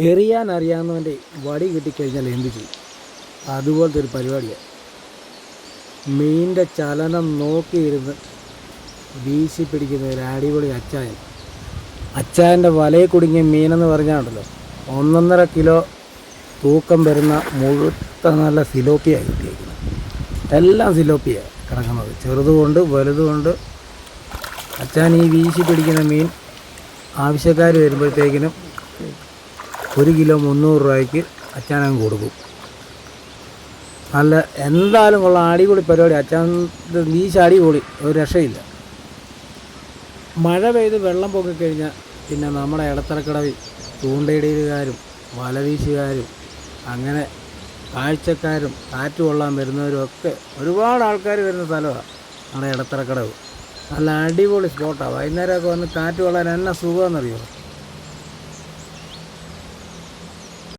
എറിയാൻ അറിയാവുന്നവൻ്റെ വടി കിട്ടിക്കഴിഞ്ഞാൽ എന്ത് ചെയ്യും? അതുപോലത്തെ ഒരു പരിപാടിയാണ്. മീനിൻ്റെ ചലനം നോക്കിയിരുന്ന് വീശി പിടിക്കുന്ന ഒരു അടിപൊളി അച്ചായൻ. അച്ചായൻ്റെ വലയിൽ കുടുങ്ങിയ മീനെന്ന് പറഞ്ഞാണല്ലോ 1.5 കിലോ തൂക്കം വരുന്ന മുഴുത്ത നല്ല സിലോപ്പിയാണ് കിട്ടിയിരിക്കുന്നത്. എല്ലാം സിലോപ്പിയാണ് കിടക്കുന്നത്, ചെറുതുകൊണ്ട് വലുതുകൊണ്ട്. അച്ചാൻ ഈ വീശി പിടിക്കുന്ന മീൻ ആവശ്യക്കാർ വരുമ്പോഴത്തേക്കിനും 1 കിലോ 300 രൂപയ്ക്ക് അച്ചാനങ്ങ് കൊടുക്കും. നല്ല എന്തായാലും കൊള്ളാം, അടിപൊളി പരിപാടി. അച്ചാൻ വീശ അടിപൊളി, ഒരു രക്ഷയില്ല. മഴ പെയ്ത് വെള്ളം പൊക്കിക്കഴിഞ്ഞാൽ പിന്നെ നമ്മുടെ ഇടത്തറക്കടവിൽ ചൂണ്ടയിടലുകാരും വലവീശുകാരും അങ്ങനെ കാഴ്ചക്കാരും കാറ്റ് കൊള്ളാൻ വരുന്നവരും ഒക്കെ ഒരുപാട് ആൾക്കാർ വരുന്ന സ്ഥലമാണ് നമ്മുടെ ഇടത്തറക്കടവ്. നല്ല അടിപൊളി സ്പോട്ടാണ്. വൈകുന്നേരമൊക്കെ വന്ന് കാറ്റ് കൊള്ളാൻ എന്നാ സുഖമെന്നറിയോ.